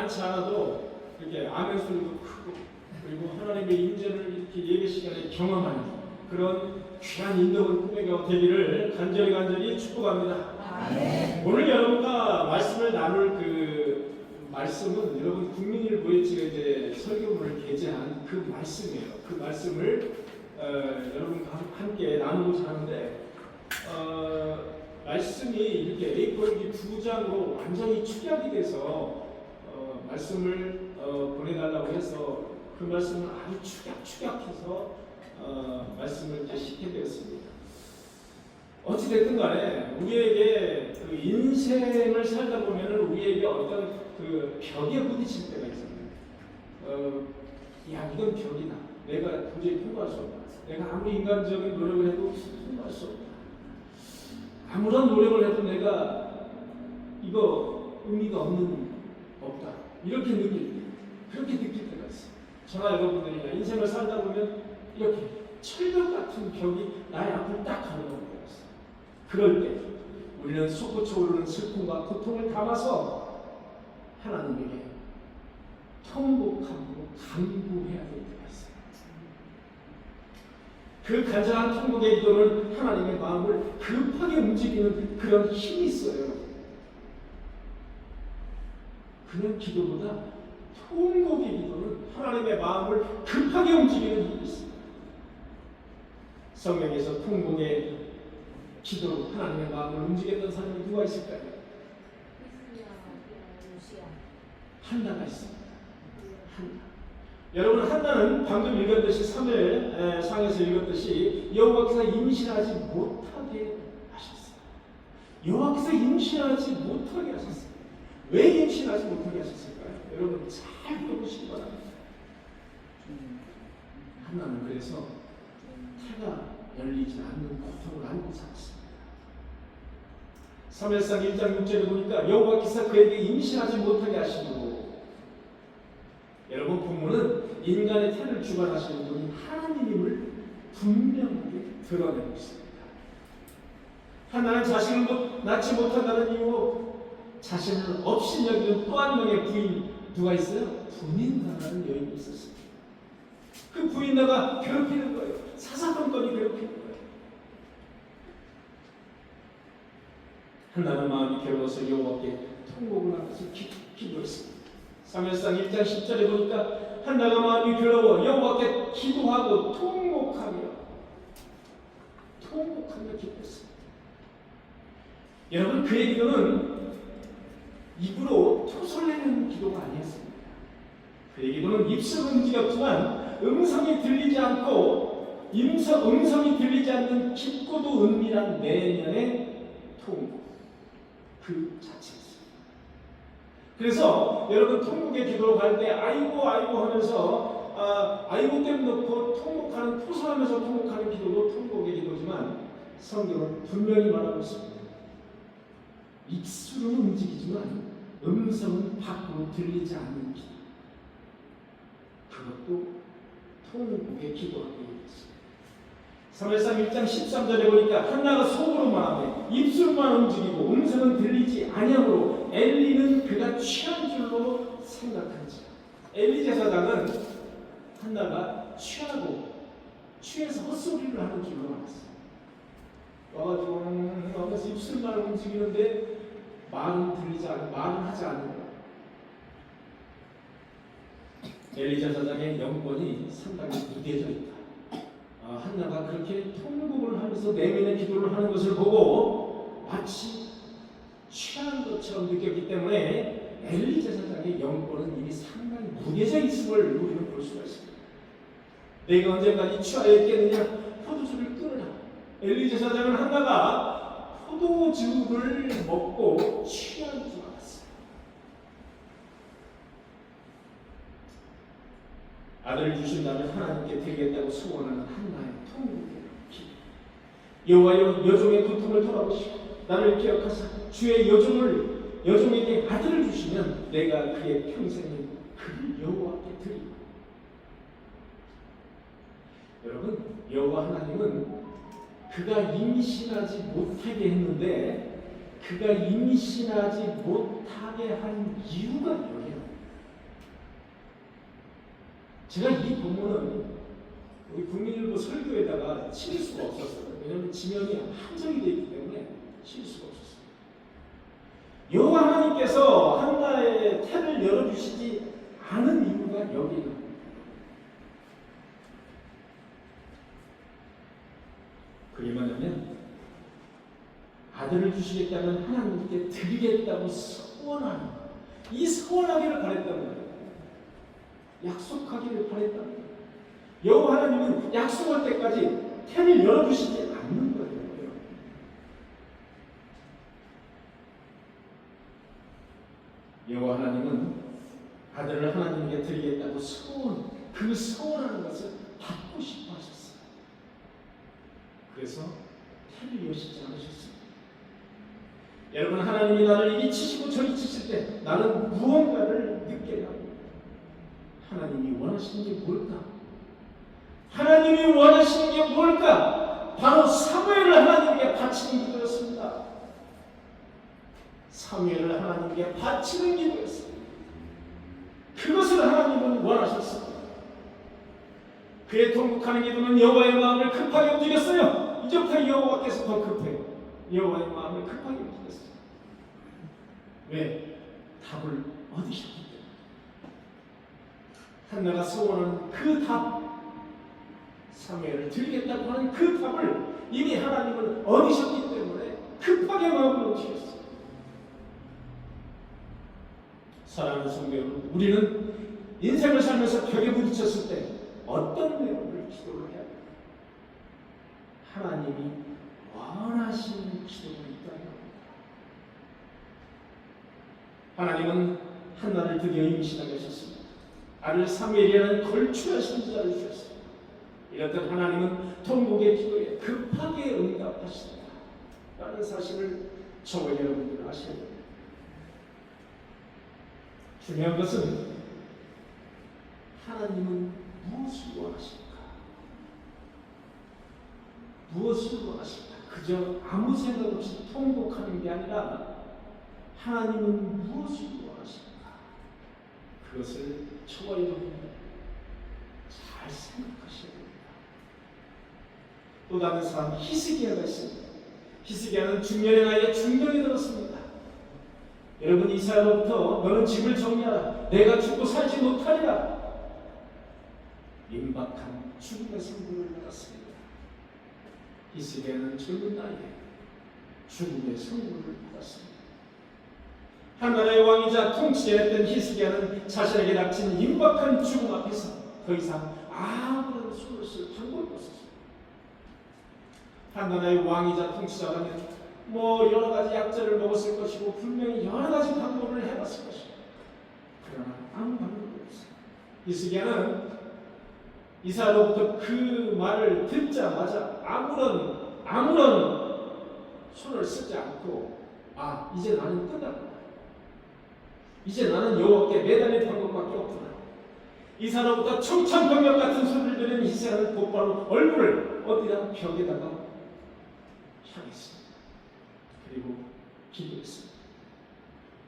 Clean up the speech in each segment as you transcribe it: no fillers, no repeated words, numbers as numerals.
많지 않아도 이렇게 아멘 소리도 크고 그리고 하나님의 인전을 이렇게 예배 시간에 경험하는 그런 귀한 인도의 꿈회가 되기를 간절히 축복합니다. 오늘 여러분과 말씀을 나눌 그 말씀은 여러분 국민일보에 제가 이제 설교문을 게재한 그 말씀이에요. 그 말씀을 여러분과 함께 나누고자 하는데 말씀이 이렇게 A4 2장으로 완전히 축약이 돼서 말씀을 보내달라고 해서 그 말씀을 아주 축약해서 말씀을 이제 싣게 되었습니다. 어찌됐든 간에 우리에게 그 인생을 살다 보면은 우리에게 어떤 그 벽에 부딪힐 때가 있습니다. 야, 이건 벽이다. 내가 도저히 통과할 수 없다. 내가 아무리 인간적인 노력을 해도 통과할 수 없다. 아무런 노력을 해도 내가 이거 의미가 없다. 이렇게 그렇게 느낄 때가 있어요. 저나 여러분들이나 인생을 살다 보면 이렇게 철벽 같은 벽이 나의 앞을 딱 가로막고 있어요. 그럴 때 우리는 솟구쳐 오르는 슬픔과 고통을 담아서 하나님에게 통곡하고 간구해야 될 때가 있어요. 그 간절한 통곡의 기도는 하나님의 마음을 급하게 움직이는 그런 힘이 있어요. 그런 기도보다 통곡의 기도는 하나님의 마음을 급하게 움직이는 힘이 있습니다. 성경에서 통곡의 기도로 하나님의 마음을 움직였던 사람이 누가 있을까요? 한나가 있습니다. 한나. 여러분, 한나는 방금 읽었듯이 3일 상에서 읽었듯이 여호와께서 임신하지 못하게 하셨어요. 여호와께서 임신하지 못하게 하셨어요. 왜 임신하지 못하게 하셨을까요? 여러분 잘 들어보시기 바랍니다. 한나는 그래서 태가 열리지 않는 고통을 안고 살았습니다. 사무엘상 1장 6절에 보니까 여호와께서 그에게 임신하지 못하게 하시고, 여러분 본문은 인간의 태를 주관하시는 분이 하나님임을 분명하게 드러내고 있습니다. 하나는 자신을 낳지 못한다는 이유로 자신을 없인 여기는 또 한 명의 부인, 누가 있어요? 분인다라는 여인이 있었습니다. 그 부인나가 괴롭히는 거예요. 사사건건이 괴롭히는 거예요. 한나는 마음이 괴로워서 여호와께 통곡을 하면서 기도했습니다. 사무엘상 1장 10절에 보니까 한나가 마음이 괴로워 여호와께 기도하고 통곡하며 기도했습니다. 여러분, 그의 기도는 입으로 토설내는 기도가 아니었습니다. 그의 기도는 입술은 움직였지만 음성이 들리지 않고 음성이 들리지 않는 깊고도 은밀한 내면의 통곡 그 자체였습니다. 그래서 여러분 통곡의 기도로 갈 때 아이고 하면서 아이고 땜 놓고 통곡하는, 토설하면서 통곡하는 기도도 통곡의 기도지만 성경은 분명히 말하고 있습니다. 입술은 움직이지만 음성은 밖으로 들리지 않는 기도, 그것도 통곡의 기도라고 얘기했습니다. 사무엘상 1장 13절에 보니까 한나가 속으로만 하며 입술만 움직이고 음성은 들리지 아니하므로 엘리는 그가 취한 줄로 생각한지라. 엘리 제사장은 한나가 취해서 헛소리를 하는 줄로 알았어요. 와가지고 입술만 움직이는데 말은 하지 않는 거예요. 엘리 제사장의 영권이 상당히 무뎌져 있다. 한나가 그렇게 통곡을 하면서 내면의 기도를 하는 것을 보고 마치 취한 것처럼 느꼈기 때문에 엘리 제사장의 영권은 이미 상당히 무뎌져 있음을 우리는 볼 수가 있습니다. 내가 언제까지 취하여 있겠느냐? 포도주를 끊으라. 엘리 제사장은 한나가 포도주를 먹고 취한 줄 알았어요. 아들을 주신다면 하나님께 드리겠다고 소원하는 한나의 통곡의 기도. 여호와여, 여종의 고통을 돌아보시고 나를 기억하사 주의 여종에게 아들을 주시면 내가 그의 평생을 그를 여호와께 드리고. 여러분, 여호와 하나님은 그가 임신하지 못하게 했는데 그가 임신하지 못하게 한 이유가 뭐예요? 제가 이 본문은 우리 국민일보 설교에다가 실을 수가 없었어요. 왜냐하면 지면이 한정이 되어 있기 때문에 실을 수가 없었어요. 여호와 하나님께서 한나의 태를 열어주시지 않은 이유가 여기 있는 겁니다. 그게 뭐냐면 아들을 주시겠다면 하나님께 드리겠다고 서원하는 거예요. 이 서원하기를 바랬단 말이에요. 약속하기를 바랬단 말이에요. 여호와 하나님은 약속할 때까지 태를 열어주시지 않는 거예요. 여호와 하나님은 아들을 하나님께 드리겠다고 그 서원하는 것을 받고 싶어 하셨어요. 그래서 태를 여시지 않으셨습니다. 여러분, 하나님이 나를 이리 치시고 저리 치실 때 나는 무언가를 느껴야 합니다. 하나님이 원하시는 게 뭘까? 하나님이 원하시는 게 뭘까? 바로 사무엘을 하나님께 바치는 기도였습니다. 사무엘을 하나님께 바치는 기도였습니다. 그것을 하나님은 원하셨습니다. 그의 통곡하는 기도는 여호와의 마음을 급하게 움직였어요. 이제부터 여호와께서 더 급해요. 여호와의 마음을 급하게 움직였어요. 왜? 답을 얻으셨기 때문에. 한나가 소원하는 그 답, 사무엘을 드리겠다고 하는 그 답을 이미 하나님은 얻으셨기 때문에 급하게 마음을 움직였어요. 사랑하는 성도 여러분, 우리는 인생을 살면서 벽에 부딪혔을 때 어떤 내용을 기도를 해야 돼요? 하나님이 원하시는 기도가 있다는 겁니다. 하나님은 한나를 드디어 임신하게 하셨습니다. 아들 사무엘이라는 걸출하신 자를 주셨습니다. 이럴 때 하나님은 통곡의 기도에 급하게 응답하신다 라는 사실을 저와 여러분들 아셔야 됩니다. 중요한 것은 하나님은 무엇을 원하실까? 무엇을 원하실까? 그저 아무 생각 없이 통곡하는 게 아니라 하나님은 무엇을 원하실까? 그것을 저와 여러분들 잘 생각하셔야 됩니다. 또 다른 사람 히스기야가 있습니다. 히스기야는 중년의 나이에 중병이 들었습니다. 여러분, 이사야로부터 너는 집을 정리하라. 내가 죽고 살지 못하리라. 임박한 죽음의 선고를 받았습니다. 히스기야는 젊은 나이에 죽음의 선고를 받았습니다. 한나라의 왕이자 통치자였던 히스기야는 자신에게 닥친 임박한 죽음 앞에서 더 이상 아무런 손을 쓸 방법이 없었습니다. 한나라의 왕이자 통치자라면 여러 가지 약재를 먹었을 것이고 분명히 여러 가지 방법을 해봤을 것이고, 그러나 아무 방법이 없어요. 히스기야는 이사야로부터 그 말을 듣자마자 아무런 손을 쓰지 않고 이제 나는 끝났구나. 이제 나는 여호와께 매달릴 방법밖에 없구나. 이사야로부터 청천벽력 같은 소리를 들은 히스기야는 곧바로 얼굴을 어디다 벽에다가 향했습니다. 그리고 기도했습니다.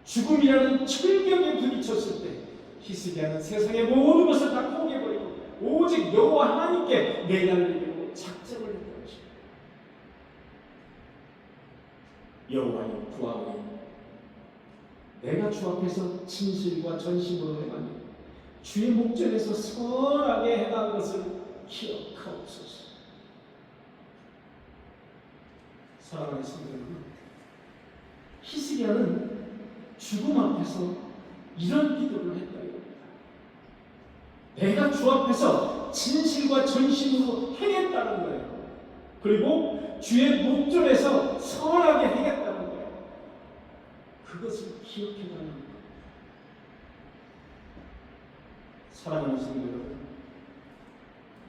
죽음이라는 철벽에 부딪혔을 때 히스기야는 세상의 모든 것을 다 포기해버리고 오직 여호와 하나님께 매달리려고 작정을 했던 것입니다. 여호와여 구하오니 내가 주 앞에서 진실과 전심으로 행하며 주의 목전에서 선하게 행한 것을 기억하옵소서. 사랑하는 성도 여러분, 히스기야는 죽음 앞에서 이런 기도를 했다 이겁니다. 내가 주 앞에서 진실과 전심으로 행했다는 거예요. 그리고 주의 목전에서 선하게 행했다는 거예요. 그것을 기억해달라는 거예요. 사랑하는 성도 여러분,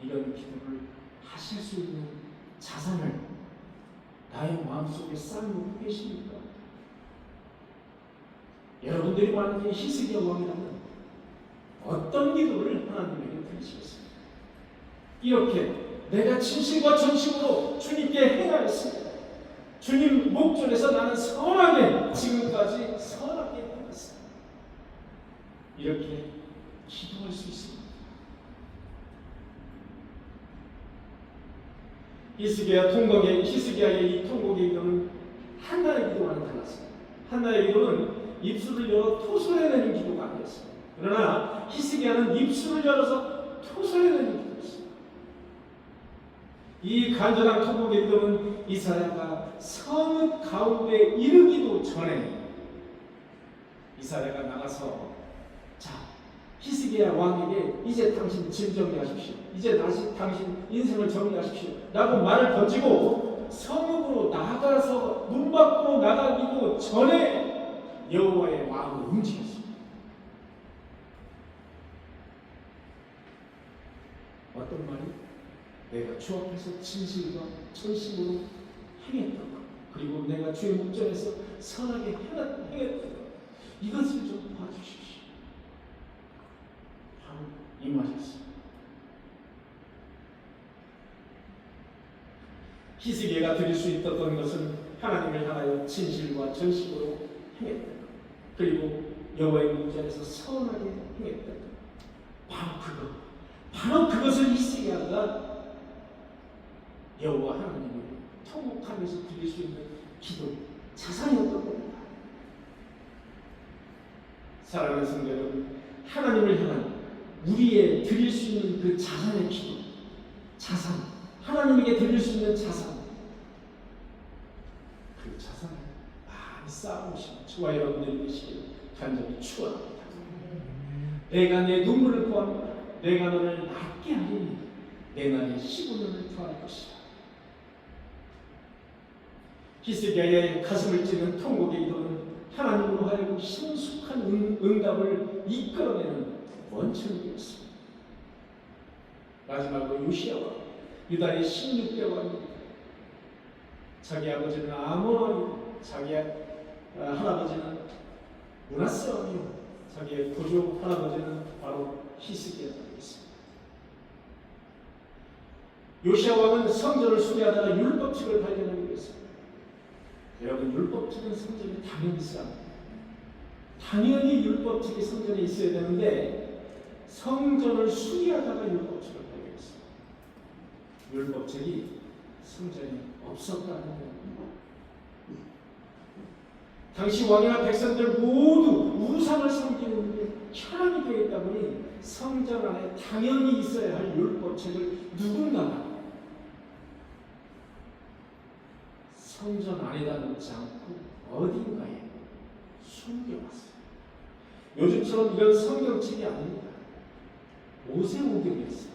이런 기도를 하실 수 있는 자산을 나의 마음속에 쌓아놓고 계십니까? 여러분들이 만약에 히스기야 왕이라면 어떤 기도를 하나님에게 드리시겠습니까? 이렇게 내가 진실과 전심으로 주님께 행하였습니다. 주님 목전에서 나는 선하게 지금까지 선하게 행했습니다. 이렇게 기도할 수 있습니다. 히스기야의 이 통곡의 기도는 한나의 기도와는 달랐습니다. 한나의 기도는 입술을 열어 토설해내는 기도가 아니었습니다. 그러나 히스기야는 입술을 열어서 토설해내는 기도였습니다. 이 간절한 통곡의 기도는 이사야가 성읍 가운데 이르기도 전에 이사야가 나가서 자, 히스기야 왕에게 이제 당신 짐 정리하십시오. 이제 다시 당신 인생을 정리하십시오. 라고 말을 던지고 성읍으로 나가서 문 밖으로 나가기도 전에 여호와의 마음을 움직였습니다. 어떤 말이? 내가 주 앞에서 진실과 전심으로 행했던 것, 그리고 내가 주의 목전에서 선하게 행했던 것, 이것을 좀 봐주십시오. 바로 이 말이었습니다. 히스기야가 드릴 수 있었던 것은 하나님을 향하여 진실과 전심으로 행했던 것, 그리고 여호와의 목전에서 선하게 행했던 것, 바로 그것을 히스기야가 여호와 하나님을 통곡하면서 드릴 수 있는 기도, 자산이었던 겁니다. 사랑하는 성도 여러분, 하나님을 향한 우리의 드릴 수 있는 그 자산의 기도, 자산, 하나님에게 드릴 수 있는 자산, 그 자산을 많이 쌓아오시는 저와 여러분들이 되시길 간절히 축원합니다. 내가 내 눈물을 보았노라. 내가 너를 낫게 하리니 내 날에 15년을 더할 것이라. 히스기야의 가슴을 찌는 통곡의 기도는 하나님으로 하여금 신속한 응답을 이끌어내는 원천이었습니다. 마지막으로 요시야와 유다의 16대 왕입니다. 자기 아버지는 아몬 왕이고 자기 할아버지는 므낫세 왕이고 자기의 고조 할아버지는 바로 히스기야 왕이었습니다. 요시야 왕은 성전을 수리하다가 율법책을 발견하게 되었습니다. 여러분, 율법책은 성전에 당연히 있어야 합니다. 당연히 율법책이 성전에 있어야 되는데 성전을 수리하다가 율법책을 발견했습니다. 율법책이 성전에 없었다는 겁니다. 당시 왕이나 백성들 모두 우상을 섬기는 게 현황이 되어 있다 보니 성전 안에 당연히 있어야 할 율법책을 누군가가 성전 안에다 놓지 않고 어딘가에 숨겨왔어요. 요즘처럼 이런 성경책이 아닙니다. 모세오경이었어요.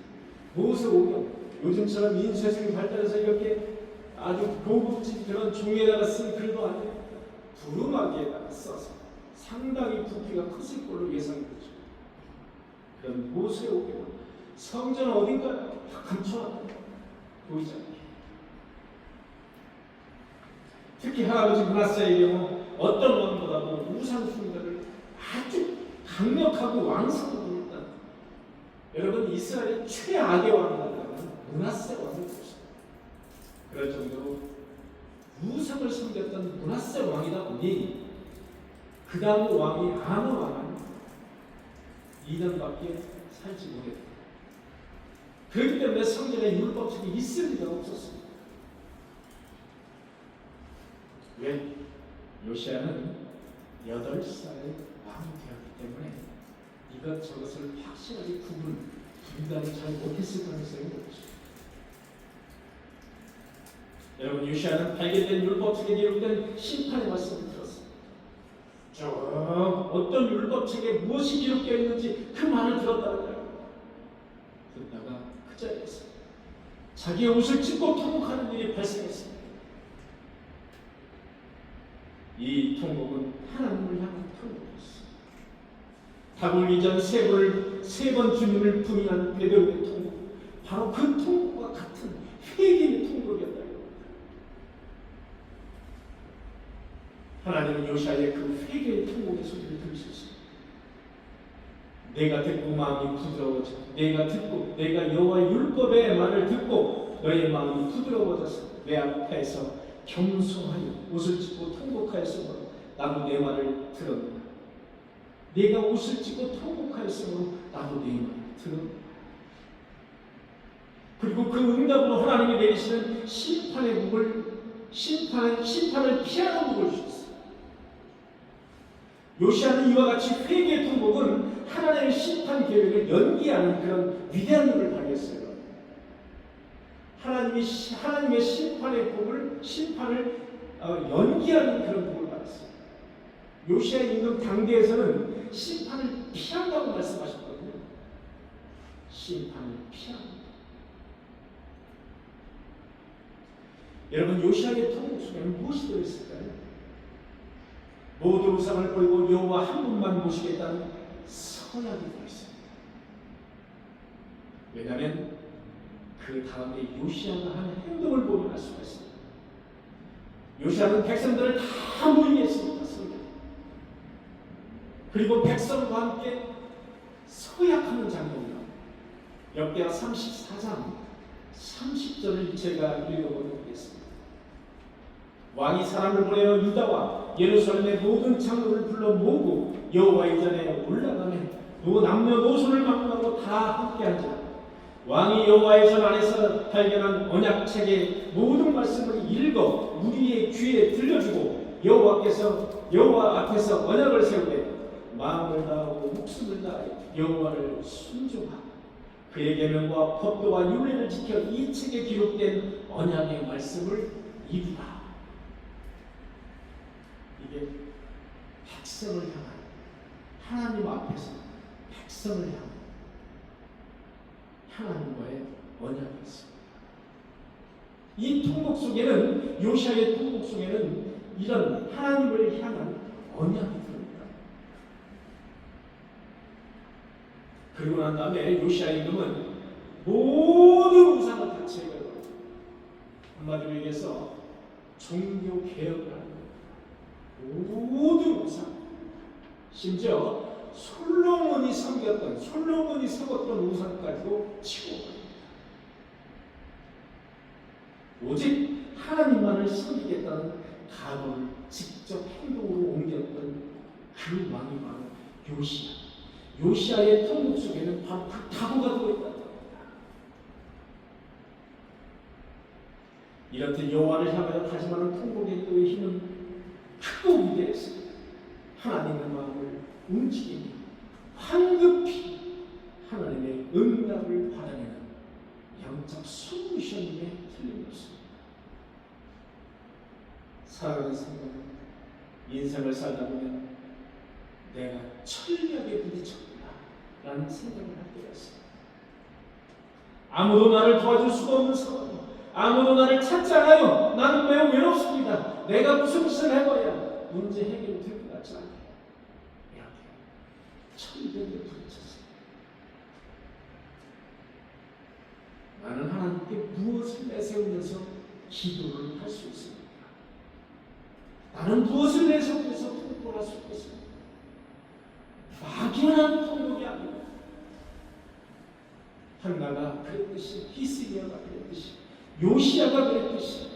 모세오경. 요즘처럼 인쇄술이 발달해서 이렇게 아주 고급진 그런 종이에다가 쓴 글도 아니에요. 두루마기에다가 써서 상당히 부피가 컸을 걸로 예상이 되죠. 그런 모세오경은 성전 어딘가에 감춰놨다. 보이지 않게. 특히 할아버지 므낫세의 경우 어떤 왕보다도 우상 숭배를 아주 강력하고 왕성하게 했다. 여러분, 이스라엘의 최악의 왕이라면 므낫세 왕이 있었습니다. 그럴 정도로 우상을 섬겼던 므낫세 왕이다 보니 그 다음 왕이 아몬 왕은 2년밖에 살지 못했다. 그렇기 때문에 성전에 율법책이 있을 리가 없었습니다. 왜? 요시야는 8살에 왕이 되었기 때문에 이것저것을 확실하게 분간을 잘 못했을 가능성이 높죠. 여러분, 요시야는 발견된 율법책에 기록된 심판의 말씀을 들었습니다. 쭉 어떤 율법책에 무엇이 기록되어 있는지 그 말을 들었다는 거예요. 그러다가 그 자리에서 자기의 옷을 찢고 통곡하는 일이 발생했습니다. 이 통곡은 하나님을 향한 통곡이었습니다. 다굴 이전 세 번 주님을 부인한 베드로의 통곡, 바로 그 통곡과 같은 회개의 통곡이었다. 하나님은 요시야의 그 회개의 통곡의 소리를 들으셨습니다. 내가 듣고 마음이 부드러워져, 내가 여호와의 율법의 말을 듣고 너의 마음이 부드러워져서 내 앞에서 겸손하여 옷을 찢고 통곡하였으므로 나도 내 말을 들었노라. 내가 옷을 찢고 통곡하였으므로 나도 내 말을 들었노라. 그리고 그 응답으로 하나님이 내리시는 심판의 복을 심판을 피하는 복을 주셨어요. 요시아는 이와 같이 회개의 통곡은 하나님의 심판 계획을 연기하는 그런 위대한 일을 발휘했어요. 하나님의 심판의 심판을 연기하는 그런 복을 받았어요. 요시아 임금 당대에서는 심판을 피한다고 말씀하셨거든요. 심판을 피합니다. 여러분, 요시아의 통곡 속에는 무엇이 들어있을까요? 모든 우상을 버리고 여호와 한 분만 모시겠다는 서약이 들어있습니다. 왜냐하면 그 다음에 요시아가 하는 행동을 보면 알 수가 있습니다. 요시아는 백성들을 다 모이게 했습니다. 그리고 백성과 함께 서약하는 장면이요. 역대하 34장 30절을 제가 읽어보도록 하겠습니다. 왕이 사람을 보내어 유다와 예루살렘의 모든 장로를 불러 모으고 여호와의 전에 올라가며 남녀노소를 막론하고 다 함께한지라. 왕이 여호와의 전 안에서 발견한 언약책의 모든 말씀을 읽어 우리의 귀에 들려주고 여호와 앞에서 언약을 세우되 마음을 다하고 목숨을 다하여 여호와를 순종하고 그의 계명과 법도와 율례를 지켜 이 책에 기록된 언약의 말씀을 이루라. 이게 백성을 향한, 하나님 앞에서 백성을 향한 하나님과의 언약이었습니다. 이 통곡 속에는, 요시아의 통곡 속에는 이런 하나님을 향한 언약이 들어있다. 그리고 난 다음에 요시아 임금은 모든 우상을 다 제거하고, 한마디로 얘기해서 종교 개혁을 하는 거예요. 모든 우상, 심지어 솔로몬이 섬겼던 우상까지도 치워버립니다. 오직 하나님만을 섬기겠다는 각오를 직접 행동으로 옮겼던 그 왕이 바로 요시아. 요시아의 통곡 속에는 바로 그 각오가 들어있다는 겁니다. 이렇듯 여호와를 향하여 다짐하는 통곡의 또 힘은 크고 위대했습니다. 하나님의 마음을 움직이며 황급히 하나님의 응답을 받아내는 영적 솔루션임에 틀림없습니다. 사랑하는 성도는 인생을 살다 보면 내가 철벽에 부딪혔구나 라는 생각을 하게 되었습니다. 아무도 나를 도와줄 수가 없는 상황, 아무도 나를 찾지 않아요. 나는 매우 외롭습니다. 내가 무슨 짓을 해봐야 문제 해결이 될 것 같지 않아요. 이렇게 철벽에 부딪혔습니다. 나는 하나님께 무엇을 내세우면서 기도를 할 수 있습니까? 나는 무엇을 내세우면서 통곡을 할 수 있겠습니까? 막연한 통곡이 아니라 한나가 그랬듯이, 히스기야가 그랬듯이, 요시아가 그랬듯이,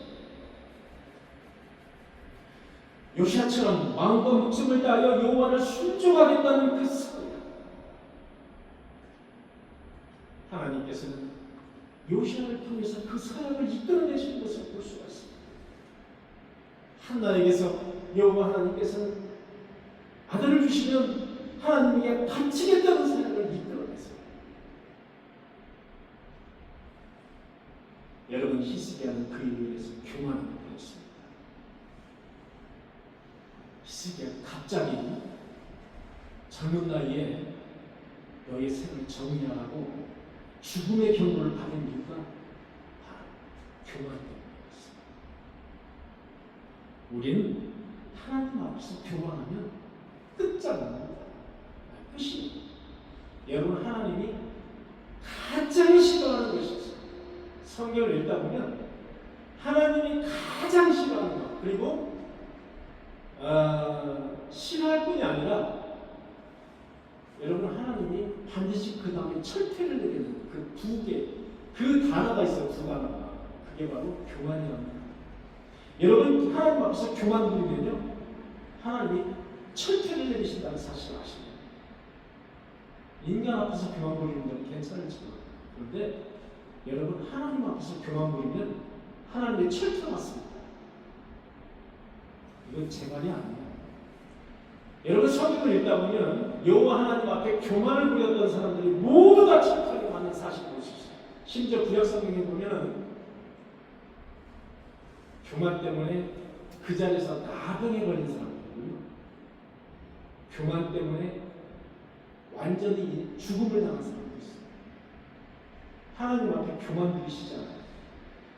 요시아처럼 마음과 목숨을 다하여 여호와를 순종하겠다는 그 사랑, 하나님께서는 요시아를 통해서 그 사랑을 이끌어내시는 것을 볼 수가 있습니다. 한나에게서 여호와 하나님께서는 아들을 주시면 하나님에게 바치겠다는 사랑을 이끌어내세요. 여러분, 히스기야는 그 일에 의해서 교만을 보였습니다. 히스기야 갑자기 젊은 나이에 너의 생을 정리하라고 죽음의 경고를 받은 이유가 바로 교만 때문이었습니다. 우리는 하나님 앞에서 교만하면 끝장납니다. 끝이. 여러분, 하나님이 가장 싫어하는 것이 있어요. 성경을 읽다 보면 하나님이 가장 싫어하는 것, 그리고 싫어할 뿐이 아니라 여러분, 하나님이 반드시 그 다음에 철퇴를 내리는 그 두 개, 그 단어가 있어요. 두 단어가. 그게 바로 교만이랍니다. 여러분, 하나님 앞에서 교만 부리면요, 하나님이 철퇴를 내리신다는 사실을 아십니다. 인간 앞에서 교만 부리는 건 괜찮을지 모르겠어요. 그런데 여러분, 하나님 앞에서 교만 부리면 하나님의 철퇴가 맞습니다. 이건 제 말이 아니에요. 여러분, 성경을 읽다 보면 여호와 하나님 앞에 교만을 부렸던 사람들이 모두 다 철퇴를 맞는 사실을 볼 수 있어요. 심지어 구약 성경에 보면 교만 때문에 그 자리에서 나병에 걸린 사람들이거든요. 교만 때문에 완전히 죽음을 당한 사람도 있어요. 하나님 앞에 교만 부리시잖아요.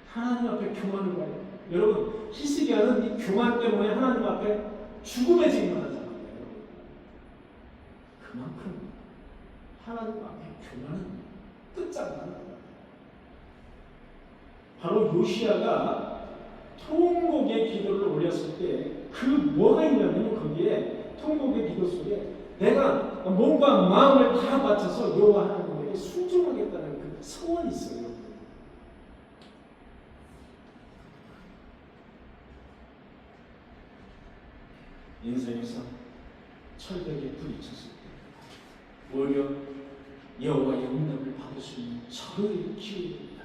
하나님 앞에 교만을 봐요. 여러분, 히스기야는 이 교만 때문에 하나님 앞에 죽음의 징벌을 하잖아요. 그만큼 하나님 앞에 교만은 끝장나는 거예요. 바로 요시야가 통곡의 기도를 올렸을 때 그 뭐가 있냐면 거기에 통곡의 기도 속에 내가 몸과 마음을 다 바쳐서 여호와 하나님에게 순종하겠다는 그 서원이 있어요. 인생에서 철벽에 부딪혔을 때 오히려 여호와의 응답을 받을 수 있는 절호의 기회입니다.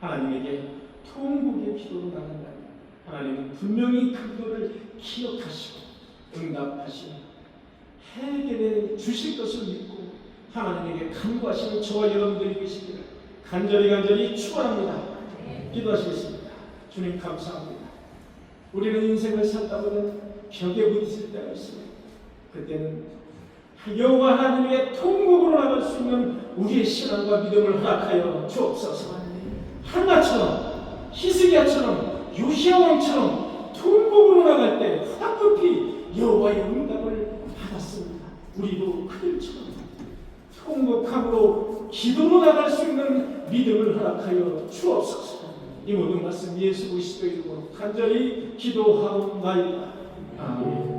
하나님에게 통곡의 기도로 나간다. 하나님은 분명히 그 기도를 기억하시고 응답하시고 해결해 주실 것을 믿고 하나님에게 간구하시는 저와 여러분들이 계시기를 간절히 축원합니다. 기도하시겠습니다. 주님, 감사합니다. 우리는 인생을 살다 보면 벽에 부딪힐 때가 있습니다. 그때는 여호와 하나님의 통곡으로 나갈 수 있는 우리의 신앙과 믿음을 허락하여 주옵소서. 한나처럼, 히스기야처럼, 요시야 왕처럼 통곡으로 나갈 때 화급히 여호와의 응답을 받았습니다. 우리도 그들처럼 통곡함으로 기도로 나갈 수 있는 믿음을 허락하여 주옵소서. 이 모든 말씀 예수 그리스도의 이름으로 간절히 기도하옵나이다. 아멘.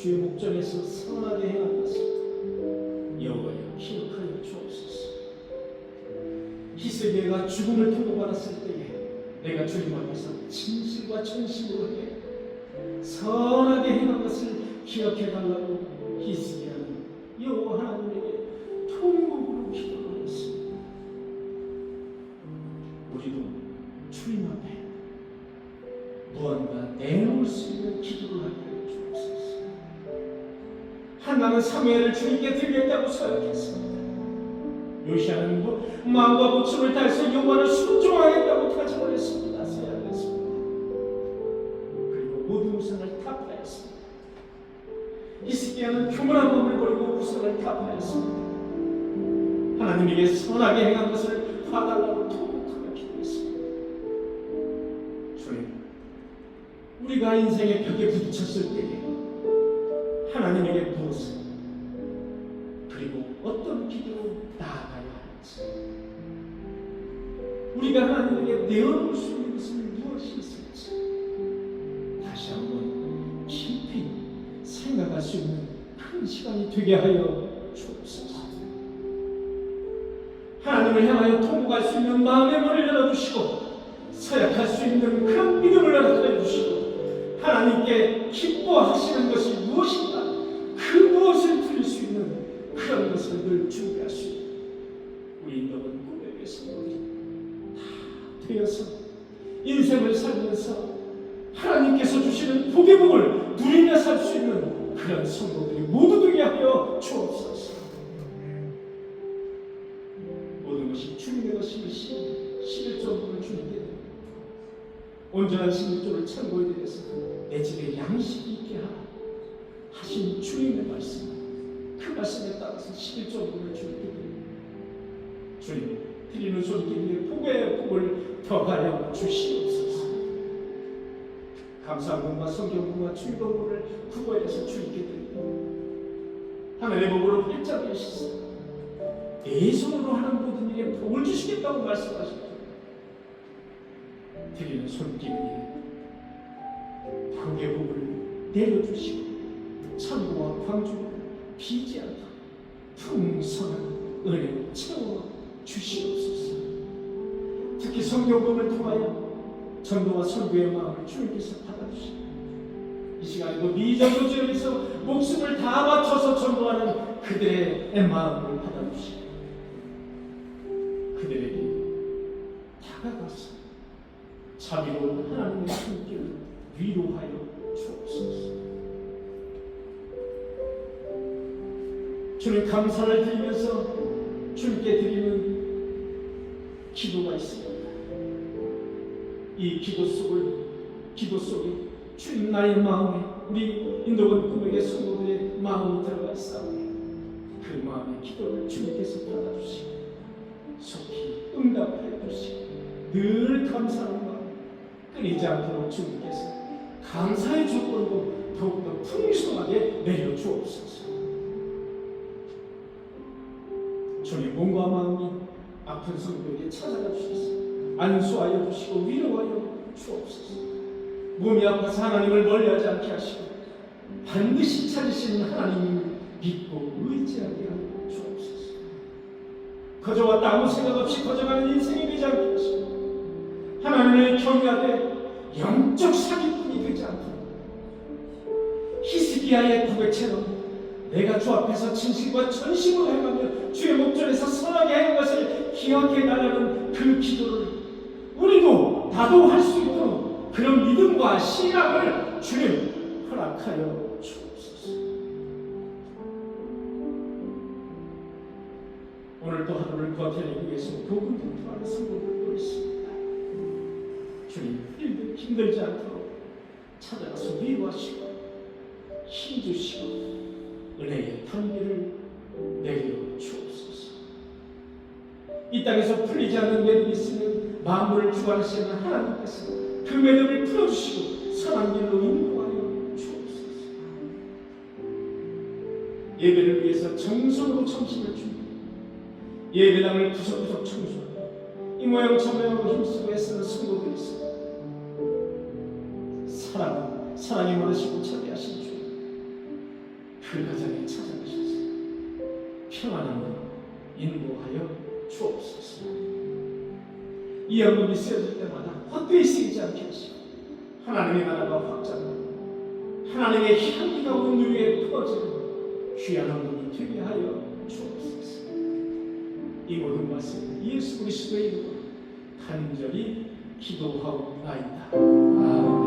주의 목전에서 선하게 행한 것을 여호와여 기억하여 주옵소서. 히스기야가 죽음을 통보받았을 때에 내가 주님 앞에서 진실과 전심으로 해 선하게 행한 것을 기억해달라고 히스기야는 여호와 하나님에게 통곡으로 기도를 했습니다. 우리도 주님 앞에 무언가 내놓을 수 있는 기도를 하게 하여 주옵소서. 한나는 사무엘을 주님께 드리겠다고 서약했습니다. 요시야는 마음과 목숨을 다해서 여호와를 순종하겠다고 다짐을 했습니다. 서약을 했습니다. 그리고 모든 우상을 타파했습니다. 히스기야는 교만한 몸을 버리고 우상을 타파했습니다. 하나님에게 선하게 행한 것을 봐달라고 통곡하며 기도했습니다. 주님, 우리가 인생의 벽에 부딪혔을 때에 하나님에게 무엇을 그리고 어떤 기도로 나아가야 할지, 우리가 하나님에게 내어놓을 수 있는 것은 무엇이 있을지 다시 한번 깊이 생각할 수 있는 큰 시간이 되게 하여 주옵소서. 하나님을 향하여 통곡할 수 있는 마음의 문을 열어주시고 서약할 수 있는 그런 믿음을 허락하여 주시고 하나님께 기뻐하시는 것이 무엇인가 그 무엇을 드릴 수 있는 그런 것을 늘 준비할 수 있는 우리 인도는 꿈의 성도들이 다 되어서 인생을 살면서 하나님께서 주시는 복의 복을 누리며 살 수 있는 그런 성도들이 모두 되게 하여 주옵소서. 모든 것이 주님의 것임을 11조를 주님께 드립니다. 온전한 11조를 참고해 드려서 내 집에 양식이 있게 하라 하신 주님의 말씀, 그 말씀에 따라서 11조를 주님께 드립니다. 주님, 드리는 손길에 복의 복을 더하여 주시옵소서. 감사함과 성경과 주의복을 구걸해서 주님께 드립니다. 하늘의 복으로 활짝 계시사 내 손으로 하는 모든 일에 복을 주시겠다고 말씀하셨다. 드리는 손길 위에 복의 복을 내려주시고 찬구와 광주를 비지 않고 풍성한 은혜로 채워 주시옵소서. 특히 성경복을 통하여 전도와 선교의 마음을 주님께서 받아주시고 이 시간에도 미전도지에서 목숨을 다 바쳐서 전도하는 그들의 마음을 받아주시고 그들에게 다가가서 자비로운 하나님의 손길을 위로하여 주옵소서. 주님 감사를 드리면서 주님께 드리는 기도가 있습니다. 이 기도 속에 주님 나의 마음에 우리 인도원 꿈에게 성도들의 마음이 들어가 있사오니 그 마음의 기도를 주님께서 받아주시고 속히 응답해 주시고 늘 감사하는 마음 끊이지 않도록 주님께서 감사의 조건도 더욱더 풍성하게 내려주옵소서. 주님 몸과 마음이 아픈 성도에게 찾아가 주셔서 안수하여 주시고 위로하여 주옵소서. 몸이 아파서 하나님을 멀리하지 않게 하시고 반드시 찾으시는 하나님을 믿고 의지하게 하여 주옵소서. 거저왔다 아무 생각 없이 거저가는 인생이 되지 않게 하시고 하나님을 경외하되 영적 사기꾼이 되지 않도록 히스기야의 고백처럼 내가 주 앞에서 진실과 전심으로 행하며 주의 목전에서 선하게 한 것을 기억해 달라는 그 기도를 우리도 나도 할 수 있도록 그런 믿음과 신앙을 주님 허락하여 주옵소서. 오늘도 하루를 버텨내기 위해서 고군분투하는 성도들도 있습니다. 주님 힘들지 않도록 찾아가서 위로하시고 힘주시고 은혜의 단비를 내려 주옵소서. 이 땅에서 풀리지 않는 매듭이 있으면 만물을 주관하시는 하나님께서 그 매듭을 풀어주시고 선한 길로 인도하여 주옵소서. 예배를 위해서 정성으로 정신을 준비 예배당을 구석구석 청소하고 이 모양 저 모양으로 힘쓰고 애쓰는 성도들이 있습니다. 사랑이 많으시고 자비하신 주 그 가정에 찾아가셔서 평안함을 인도하여 주옵소서. 이 연금이 쓰여질 때마다 헛되이 쓰이지 않게 하시고 하나님의 나라가 확장하고 하나님의 향기가 온 위에 퍼지는 귀한 헌금이 되게 하여 주옵소서. 이 모든 말씀 예수 그리스도의 이름으로 간절히 기도하옵나이다. 아멘.